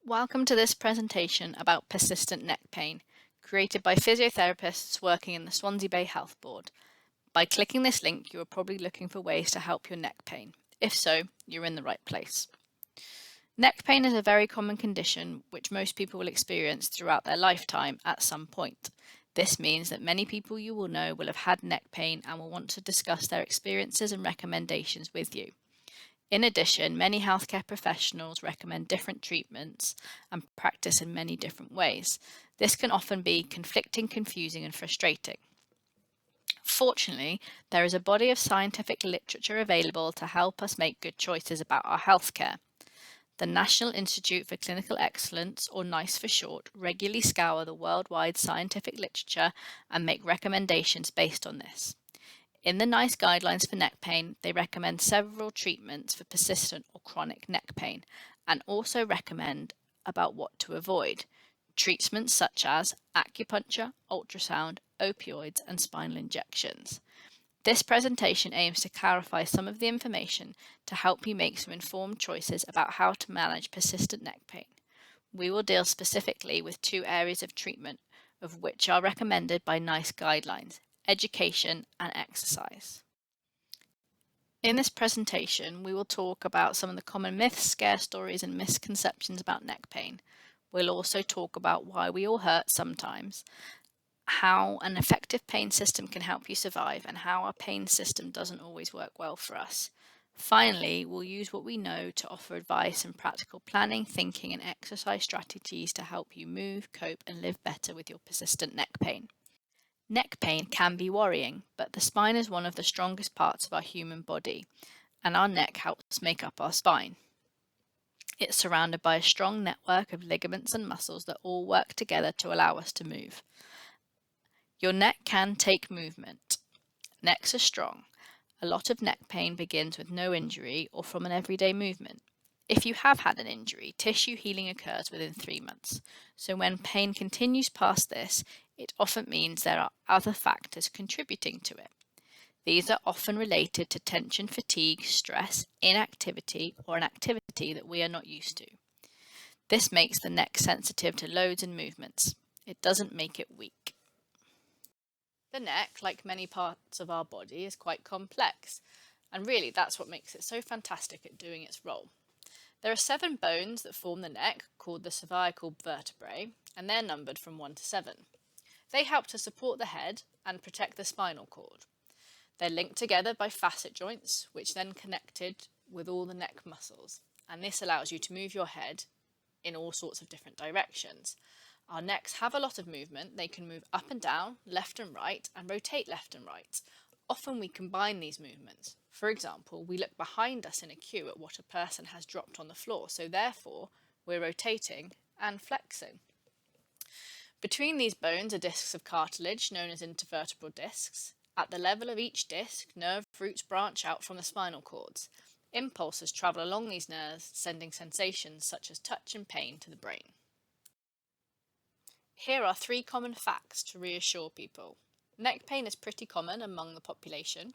Welcome to this presentation about persistent neck pain, created by physiotherapists working in the Swansea Bay Health Board. By clicking this link, you are probably looking for ways to help your neck pain. If so, you're in the right place. Neck pain is a very common condition which most people will experience throughout their lifetime at some point. This means that many people you will know will have had neck pain and will want to discuss their experiences and recommendations with you. In addition, many healthcare professionals recommend different treatments and practice in many different ways. This can often be conflicting, confusing, and frustrating. Fortunately, there is a body of scientific literature available to help us make good choices about our healthcare. The National Institute for Clinical Excellence, or NICE for short, regularly scour the worldwide scientific literature and make recommendations based on this. In the NICE guidelines for neck pain, they recommend several treatments for persistent or chronic neck pain and also recommend about what to avoid. Treatments such as acupuncture, ultrasound, opioids, and spinal injections. This presentation aims to clarify some of the information to help you make some informed choices about how to manage persistent neck pain. We will deal specifically with two areas of treatment, of which are recommended by NICE guidelines: education and exercise. In this presentation, we will talk about some of the common myths, scare stories, and misconceptions about neck pain. We'll also talk about why we all hurt sometimes, how an effective pain system can help you survive, and how our pain system doesn't always work well for us. Finally, we'll use what we know to offer advice and practical planning, thinking, and exercise strategies to help you move, cope, and live better with your persistent neck pain. Neck pain can be worrying, but the spine is one of the strongest parts of our human body, and our neck helps make up our spine. It's surrounded by a strong network of ligaments and muscles that all work together to allow us to move. Your neck can take movement. Necks are strong. A lot of neck pain begins with no injury or from an everyday movement. If you have had an injury, tissue healing occurs within 3 months. So when pain continues past this, it often means there are other factors contributing to it. These are often related to tension, fatigue, stress, inactivity, or an activity that we are not used to. This makes the neck sensitive to loads and movements. It doesn't make it weak. The neck, like many parts of our body, is quite complex, and really that's what makes it so fantastic at doing its role. There are 7 bones that form the neck, called the cervical vertebrae, and they're numbered from 1 to 7. They help to support the head and protect the spinal cord. They're linked together by facet joints, which then connected with all the neck muscles, and this allows you to move your head in all sorts of different directions. Our necks have a lot of movement. They can move up and down, left and right, and rotate left and right. Often we combine these movements. For example, we look behind us in a queue at what a person has dropped on the floor, so therefore we're rotating and flexing. Between these bones are discs of cartilage known as intervertebral discs. At the level of each disc, nerve roots branch out from the spinal cords. Impulses travel along these nerves, sending sensations such as touch and pain to the brain. Here are 3 common facts to reassure people. Neck pain is pretty common among the population.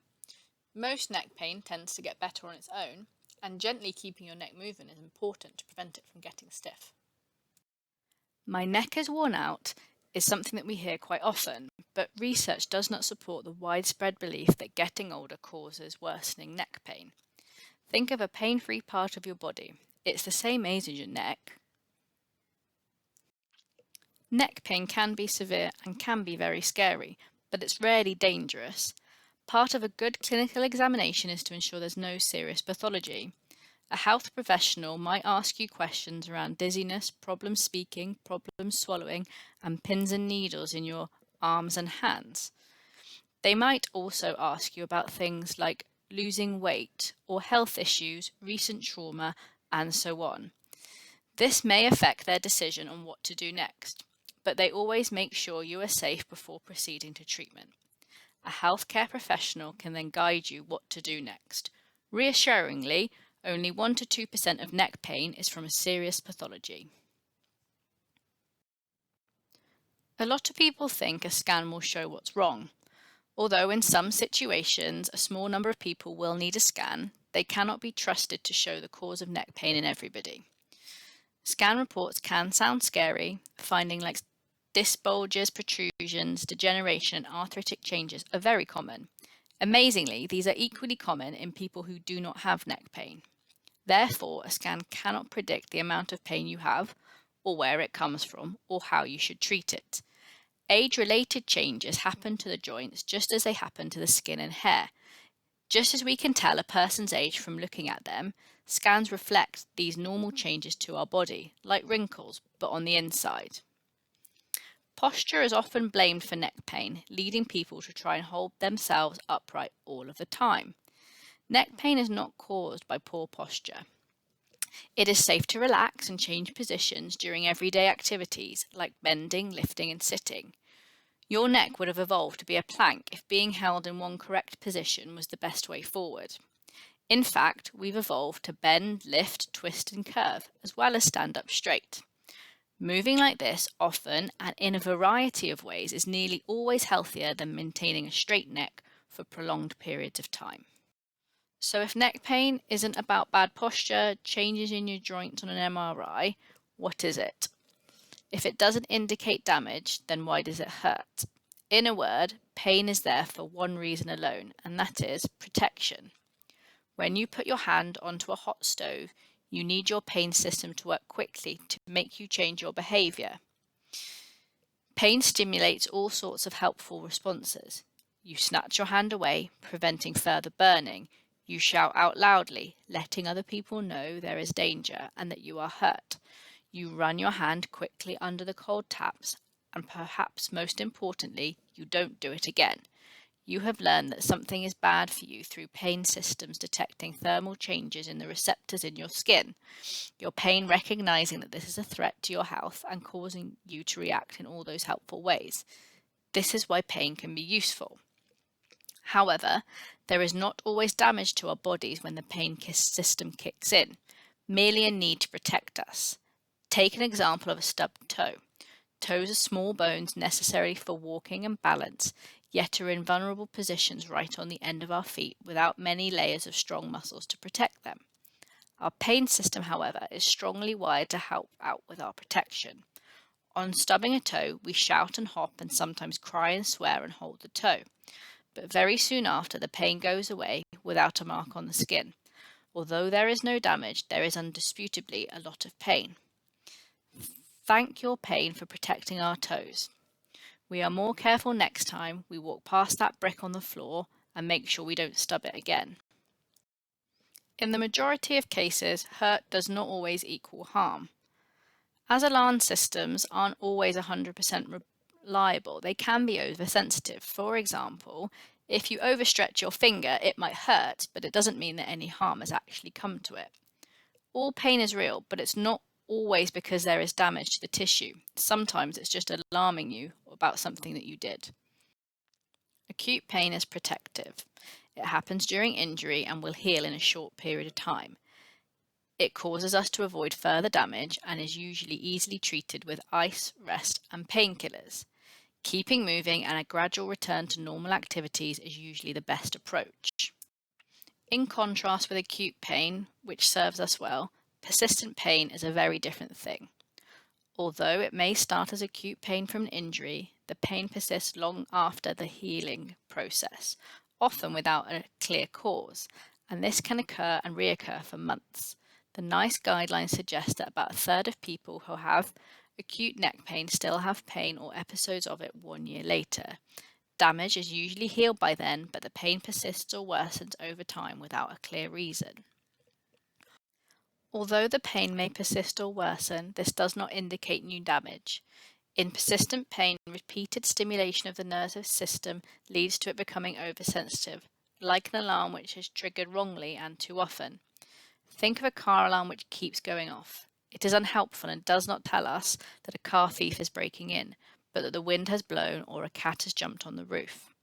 Most neck pain tends to get better on its own, and gently keeping your neck moving is important to prevent it from getting stiff. My neck is worn out is something that we hear quite often, but research does not support the widespread belief that getting older causes worsening neck pain. Think of a pain-free part of your body. It's the same age as your neck. Neck pain can be severe and can be very scary, but it's rarely dangerous. Part of a good clinical examination is to ensure there's no serious pathology. A health professional might ask you questions around dizziness, problems speaking, problems swallowing, and pins and needles in your arms and hands. They might also ask you about things like losing weight or health issues, recent trauma, and so on. This may affect their decision on what to do next, but they always make sure you are safe before proceeding to treatment. A healthcare professional can then guide you what to do next. Reassuringly, only 1 to 2% of neck pain is from a serious pathology. A lot of people think a scan will show what's wrong. Although in some situations a small number of people will need a scan, they cannot be trusted to show the cause of neck pain in everybody. Scan reports can sound scary. Finding like disc bulges, protrusions, degeneration, and arthritic changes are very common. Amazingly, these are equally common in people who do not have neck pain. Therefore, a scan cannot predict the amount of pain you have, or where it comes from, or how you should treat it. Age-related changes happen to the joints just as they happen to the skin and hair. Just as we can tell a person's age from looking at them, scans reflect these normal changes to our body, like wrinkles, but on the inside. Posture is often blamed for neck pain, leading people to try and hold themselves upright all of the time. Neck pain is not caused by poor posture. It is safe to relax and change positions during everyday activities like bending, lifting, and sitting. Your neck would have evolved to be a plank if being held in one correct position was the best way forward. In fact, we've evolved to bend, lift, twist, and curve, as well as stand up straight. Moving like this often and in a variety of ways is nearly always healthier than maintaining a straight neck for prolonged periods of time. So if neck pain isn't about bad posture, changes in your joints on an MRI, what is it? If it doesn't indicate damage, then why does it hurt? In a word, pain is there for one reason alone, and that is protection. When you put your hand onto a hot stove, you need your pain system to work quickly to make you change your behavior. Pain stimulates all sorts of helpful responses. You snatch your hand away, preventing further burning. You shout out loudly, letting other people know there is danger and that you are hurt. You run your hand quickly under the cold taps, and perhaps most importantly, you don't do it again. You have learned that something is bad for you through pain systems detecting thermal changes in the receptors in your skin. Your pain recognizing that this is a threat to your health and causing you to react in all those helpful ways. This is why pain can be useful. However, there is not always damage to our bodies when the pain system kicks in, merely a need to protect us. Take an example of a stubbed toe. Toes are small bones necessary for walking and balance, yet are in vulnerable positions right on the end of our feet without many layers of strong muscles to protect them. Our pain system, however, is strongly wired to help out with our protection. On stubbing a toe, we shout and hop and sometimes cry and swear and hold the toe. But very soon after, the pain goes away without a mark on the skin. Although there is no damage, there is undisputably a lot of pain. Thank your pain for protecting our toes. We are more careful next time we walk past that brick on the floor and make sure we don't stub it again. In the majority of cases, hurt does not always equal harm. As alarm systems aren't always 100% reliable, they can be oversensitive. For example, if you overstretch your finger, it might hurt, but it doesn't mean that any harm has actually come to it. All pain is real, but it's not always because there is damage to the tissue. Sometimes it's just alarming you about something that you did. Acute pain is protective. It happens during injury and will heal in a short period of time. It causes us to avoid further damage and is usually easily treated with ice, rest, and painkillers. Keeping moving and a gradual return to normal activities is usually the best approach. In contrast with acute pain, which serves us well, persistent pain is a very different thing. Although it may start as acute pain from an injury, the pain persists long after the healing process, often without a clear cause, and this can occur and reoccur for months. The NICE guidelines suggest that about a third of people who have acute neck pain still have pain or episodes of it 1 year later. Damage is usually healed by then, but the pain persists or worsens over time without a clear reason. Although the pain may persist or worsen, this does not indicate new damage. In persistent pain, repeated stimulation of the nervous system leads to it becoming oversensitive, like an alarm which is triggered wrongly and too often. Think of a car alarm which keeps going off. It is unhelpful and does not tell us that a car thief is breaking in, but that the wind has blown or a cat has jumped on the roof.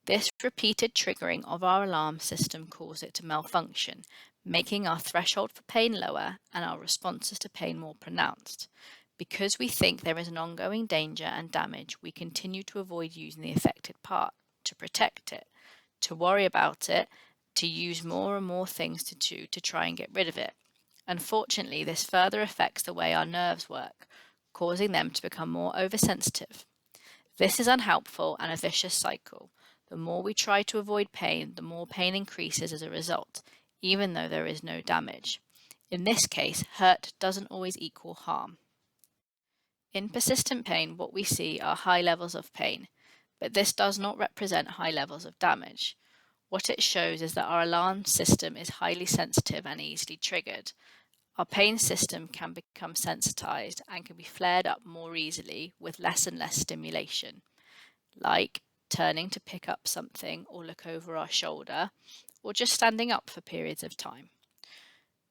This repeated triggering of our alarm system causes it to malfunction, making our threshold for pain lower and our responses to pain more pronounced. Because we think there is an ongoing danger and damage, we continue to avoid using the affected part, to protect it, to worry about it, to use more and more things to do to try and get rid of it. Unfortunately, this further affects the way our nerves work, causing them to become more oversensitive. This is unhelpful and a vicious cycle. The more we try to avoid pain, the more pain increases as a result, even though there is no damage. In this case, hurt doesn't always equal harm. In persistent pain, what we see are high levels of pain, but this does not represent high levels of damage. What it shows is that our alarm system is highly sensitive and easily triggered. Our pain system can become sensitized and can be flared up more easily with less and less stimulation, like turning to pick up something or look over our shoulder, or just standing up for periods of time.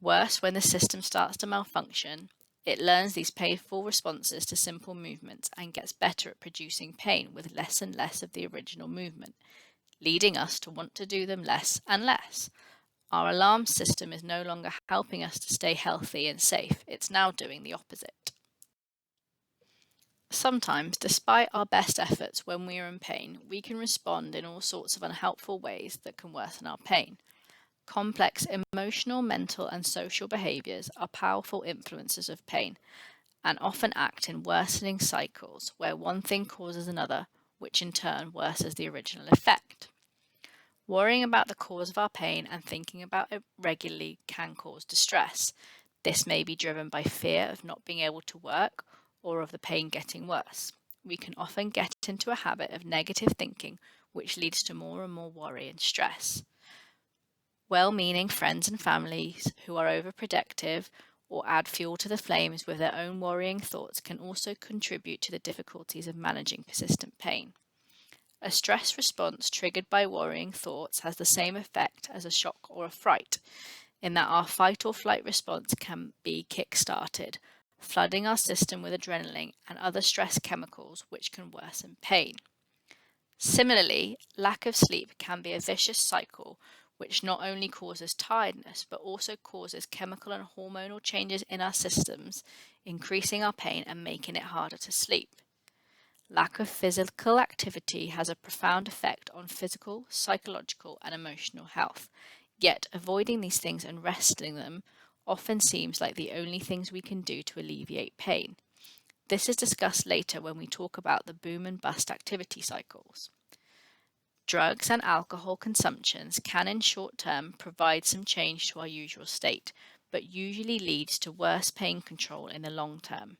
Worse, when the system starts to malfunction, it learns these painful responses to simple movements and gets better at producing pain with less and less of the original movement, leading us to want to do them less and less. Our alarm system is no longer helping us to stay healthy and safe, it's now doing the opposite. Sometimes, despite our best efforts when we are in pain, we can respond in all sorts of unhelpful ways that can worsen our pain. Complex emotional, mental, and social behaviors are powerful influences of pain and often act in worsening cycles where one thing causes another, which in turn worsens the original effect. Worrying about the cause of our pain and thinking about it regularly can cause distress. This may be driven by fear of not being able to work or of the pain getting worse. We can often get into a habit of negative thinking, which leads to more and more worry and stress. Well-meaning friends and families who are overprotective or add fuel to the flames with their own worrying thoughts can also contribute to the difficulties of managing persistent pain. A stress response triggered by worrying thoughts has the same effect as a shock or a fright, in that our fight or flight response can be kick-started, flooding our system with adrenaline and other stress chemicals which can worsen pain. Similarly, lack of sleep can be a vicious cycle which not only causes tiredness but also causes chemical and hormonal changes in our systems, increasing our pain and making it harder to sleep. Lack of physical activity has a profound effect on physical, psychological, and emotional health, yet avoiding these things and resting them often seems like the only things we can do to alleviate pain. This is discussed later when we talk about the boom and bust activity cycles. Drugs and alcohol consumptions can in short term provide some change to our usual state, but usually leads to worse pain control in the long term.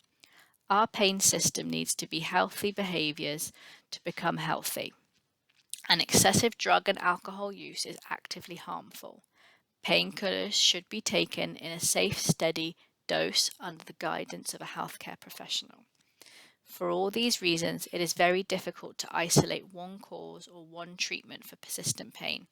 Our pain system needs to be healthy behaviors to become healthy, and excessive drug and alcohol use is actively harmful. Painkillers should be taken in a safe, steady dose under the guidance of a healthcare professional. For all these reasons, it is very difficult to isolate one cause or one treatment for persistent pain.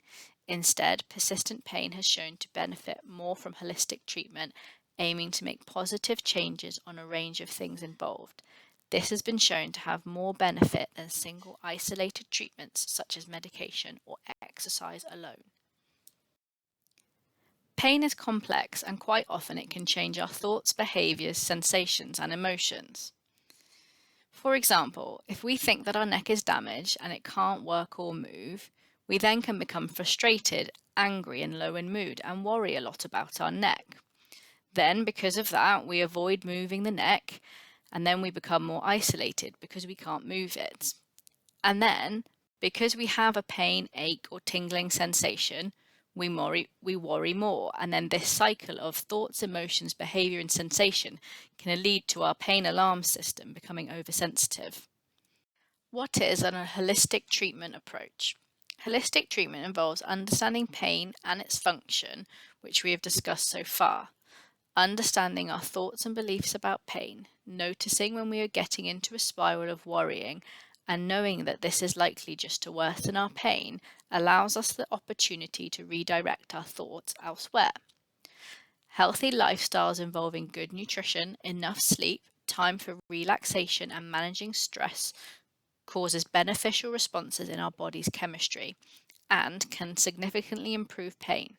Instead, persistent pain has shown to benefit more from holistic treatment, aiming to make positive changes on a range of things involved. This has been shown to have more benefit than single isolated treatments such as medication or exercise alone. Pain is complex and quite often it can change our thoughts, behaviors, sensations and emotions. For example, if we think that our neck is damaged and it can't work or move, we then can become frustrated, angry and low in mood and worry a lot about our neck. Then, because of that, we avoid moving the neck and then we become more isolated because we can't move it. And then, because we have a pain, ache or tingling sensation, we worry more, and then this cycle of thoughts, emotions, behavior and sensation can lead to our pain alarm system becoming oversensitive. What is a holistic treatment approach? Holistic treatment involves understanding pain and its function, which we have discussed so far, understanding our thoughts and beliefs about pain, noticing when we are getting into a spiral of worrying, and knowing that this is likely just to worsen our pain allows us the opportunity to redirect our thoughts elsewhere. Healthy lifestyles involving good nutrition, enough sleep, time for relaxation and managing stress causes beneficial responses in our body's chemistry and can significantly improve pain.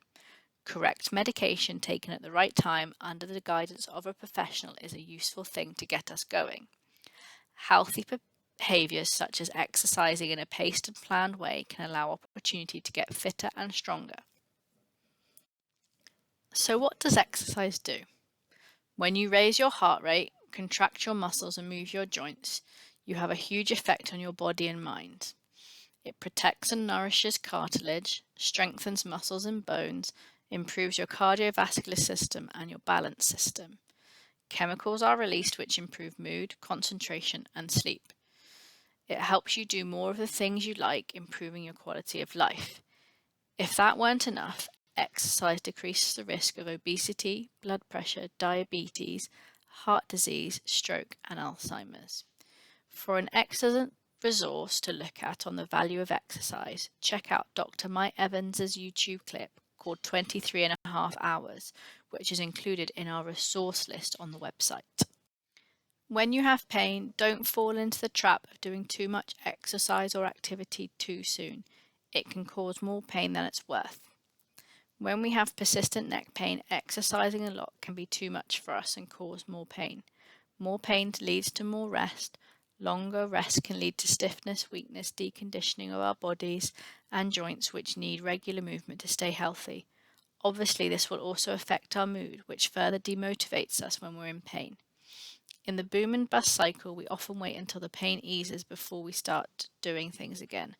Correct medication taken at the right time under the guidance of a professional is a useful thing to get us going. Healthy behaviors such as exercising in a paced and planned way can allow opportunity to get fitter and stronger. So what does exercise do? When you raise your heart rate, contract your muscles and move your joints, you have a huge effect on your body and mind. It protects and nourishes cartilage, strengthens muscles and bones, improves your cardiovascular system and your balance system. Chemicals are released which improve mood, concentration, and sleep. It helps you do more of the things you like, improving your quality of life. If that weren't enough, exercise decreases the risk of obesity, blood pressure, diabetes, heart disease, stroke, and Alzheimer's. For an excellent resource to look at on the value of exercise, check out Dr. Mike Evans's YouTube clip called 23.5 hours, which is included in our resource list on the website. When you have pain, don't fall into the trap of doing too much exercise or activity too soon. It can cause more pain than it's worth. When we have persistent neck pain, exercising a lot can be too much for us and cause more pain. More pain leads to more rest. Longer rest can lead to stiffness, weakness, deconditioning of our bodies and joints, which need regular movement to stay healthy. Obviously, this will also affect our mood, which further demotivates us when we're in pain. In the boom and bust cycle, we often wait until the pain eases before we start doing things again.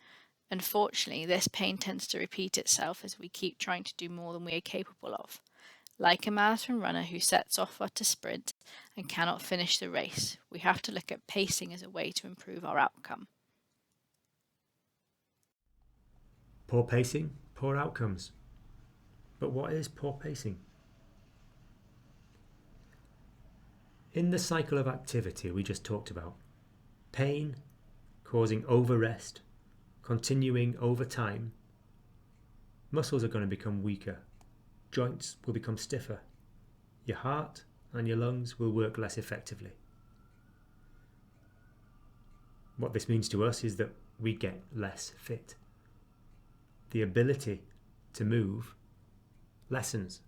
Unfortunately, this pain tends to repeat itself as we keep trying to do more than we are capable of. Like a marathon runner who sets off at a sprint and cannot finish the race, we have to look at pacing as a way to improve our outcome. Poor pacing, poor outcomes. But what is poor pacing? In the cycle of activity we just talked about, pain causing over-rest, continuing over time, muscles are going to become weaker, joints will become stiffer, your heart and your lungs will work less effectively. What this means to us is that we get less fit. The ability to move lessens.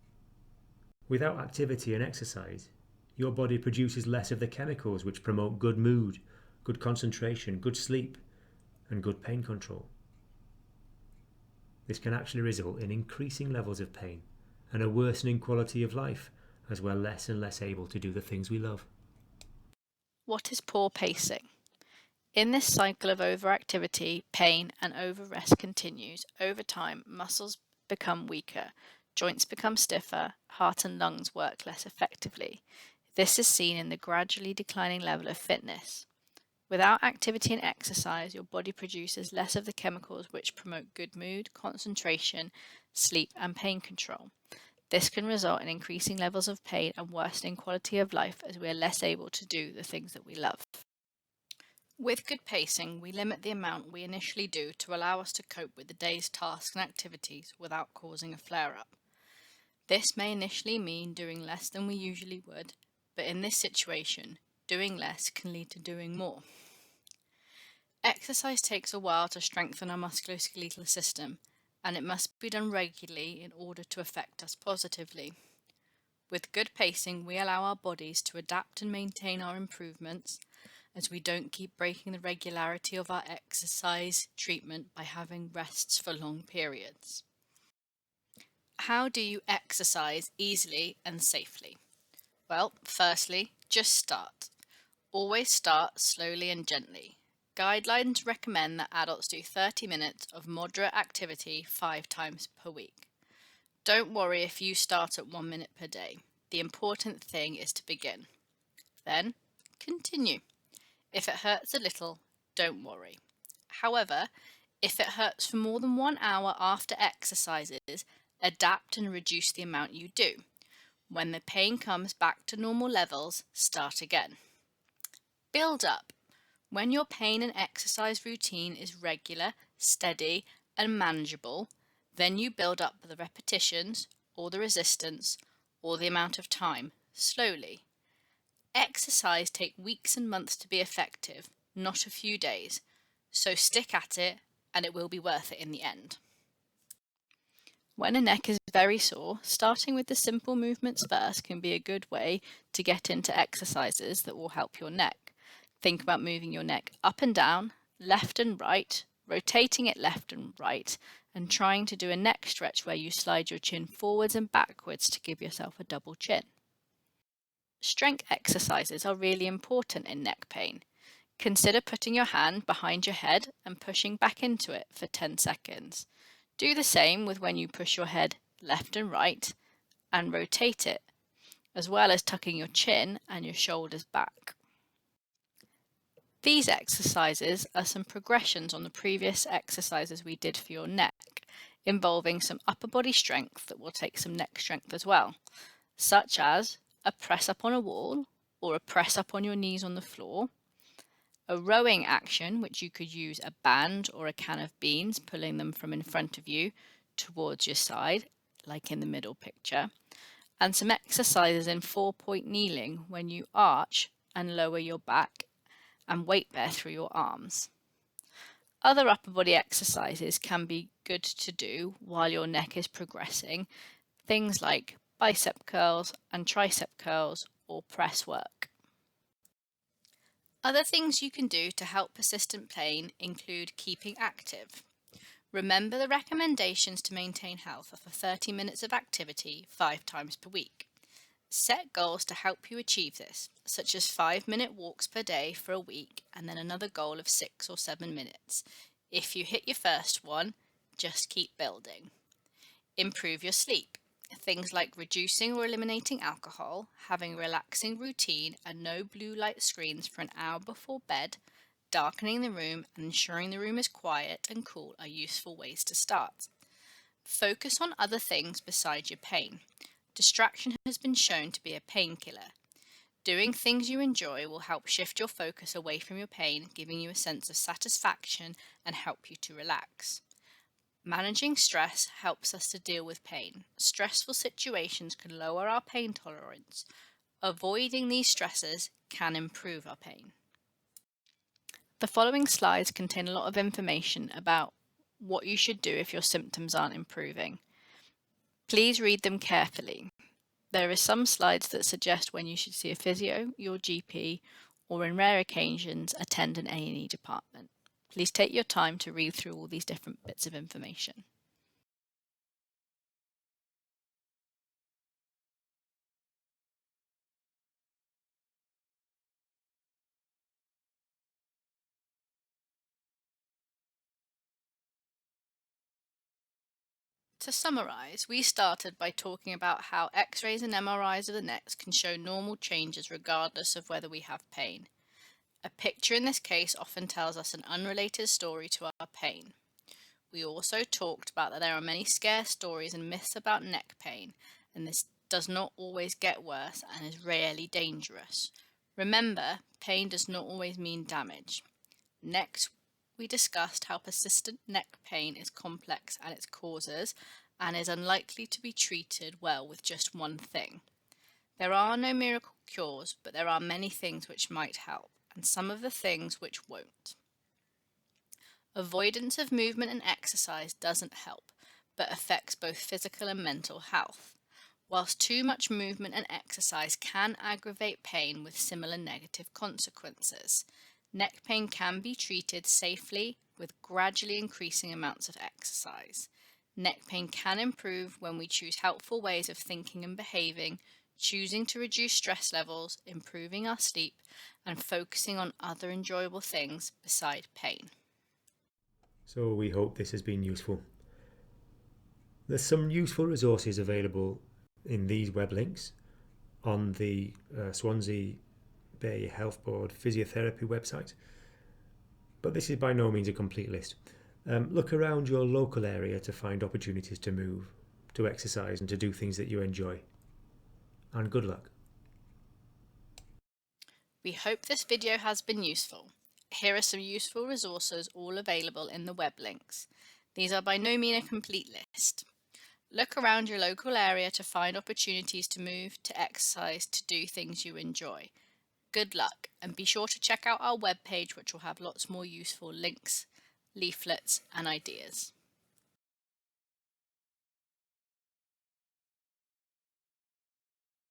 Without activity and exercise, your body produces less of the chemicals which promote good mood, good concentration, good sleep, and good pain control. This can actually result in increasing levels of pain and a worsening quality of life, as we're less and less able to do the things we love. What is poor pacing? In this cycle of overactivity, pain, and overrest continues, over time, muscles become weaker, joints become stiffer, heart and lungs work less effectively. This is seen in the gradually declining level of fitness. Without activity and exercise, your body produces less of the chemicals which promote good mood, concentration, sleep, and pain control. This can result in increasing levels of pain and worsening quality of life as we are less able to do the things that we love. With good pacing, we limit the amount we initially do to allow us to cope with the day's tasks and activities without causing a flare-up. This may initially mean doing less than we usually would, but in this situation, doing less can lead to doing more. Exercise takes a while to strengthen our musculoskeletal system, and it must be done regularly in order to affect us positively. With good pacing, we allow our bodies to adapt and maintain our improvements, as we don't keep breaking the regularity of our exercise treatment by having rests for long periods. How do you exercise easily and safely? Well, firstly, just start. Always start slowly and gently. Guidelines recommend that adults do 30 minutes of moderate activity 5 times per week. Don't worry if you start at 1 minute per day. The important thing is to begin. Then, continue. If it hurts a little, don't worry. However, if it hurts for more than 1 hour after exercises, adapt and reduce the amount you do. When the pain comes back to normal levels, start again. Build up. When your pain and exercise routine is regular, steady, and manageable, then you build up the repetitions, or the resistance, or the amount of time, slowly. Exercise takes weeks and months to be effective, not a few days, so stick at it and it will be worth it in the end. When a neck is very sore, starting with the simple movements first can be a good way to get into exercises that will help your neck. Think about moving your neck up and down, left and right, rotating it left and right, and trying to do a neck stretch where you slide your chin forwards and backwards to give yourself a double chin. Strength exercises are really important in neck pain. Consider putting your hand behind your head and pushing back into it for 10 seconds. Do the same with when you push your head left and right and rotate it, as well as tucking your chin and your shoulders back. These exercises are some progressions on the previous exercises we did for your neck, involving some upper body strength that will take some neck strength as well, such as a press up on a wall or a press up on your knees on the floor, a rowing action which you could use a band or a can of beans, pulling them from in front of you towards your side, like in the middle picture, and some exercises in 4-point kneeling when you arch and lower your back and weight bear through your arms. Other upper body exercises can be good to do while your neck is progressing, things like bicep curls and tricep curls or press work. Other things you can do to help persistent pain include keeping active. Remember the recommendations to maintain health are for 30 minutes of activity 5 times per week. Set goals to help you achieve this, such as 5-minute walks per day for a week and then another goal of 6 or 7 minutes. If you hit your first one, just keep building. Improve your sleep. Things like reducing or eliminating alcohol, having a relaxing routine and no blue light screens for an hour before bed, darkening the room and ensuring the room is quiet and cool are useful ways to start. Focus on other things besides your pain. Distraction has been shown to be a painkiller. Doing things you enjoy will help shift your focus away from your pain, giving you a sense of satisfaction and help you to relax. Managing stress helps us to deal with pain. Stressful situations can lower our pain tolerance. Avoiding these stresses can improve our pain. The following slides contain a lot of information about what you should do if your symptoms aren't improving. Please read them carefully. There are some slides that suggest when you should see a physio, your GP, or in rare occasions attend an A&E department. Please take your time to read through all these different bits of information. To summarise, we started by talking about how X-rays and MRIs of the neck can show normal changes regardless of whether we have pain. A picture in this case often tells us an unrelated story to our pain. We also talked about that there are many scare stories and myths about neck pain, and this does not always get worse and is rarely dangerous. Remember, pain does not always mean damage. Next, we discussed how persistent neck pain is complex and its causes and is unlikely to be treated well with just one thing. There are no miracle cures, but there are many things which might help, and some of the things which won't. Avoidance of movement and exercise doesn't help, but affects both physical and mental health. Whilst too much movement and exercise can aggravate pain with similar negative consequences, neck pain can be treated safely with gradually increasing amounts of exercise. Neck pain can improve when we choose helpful ways of thinking and behaving, choosing to reduce stress levels, improving our sleep, and focusing on other enjoyable things beside pain. So we hope this has been useful. There's some useful resources available in these web links on the Swansea Bay Health Board physiotherapy website, but this is by no means a complete list. Look around your local area to find opportunities to move, to exercise and to do things that you enjoy. And good luck. We hope this video has been useful. Here are some useful resources all available in the web links. These are by no means a complete list. Look around your local area to find opportunities to move, to exercise, to do things you enjoy. Good luck, and be sure to check out our webpage, which will have lots more useful links, leaflets and ideas.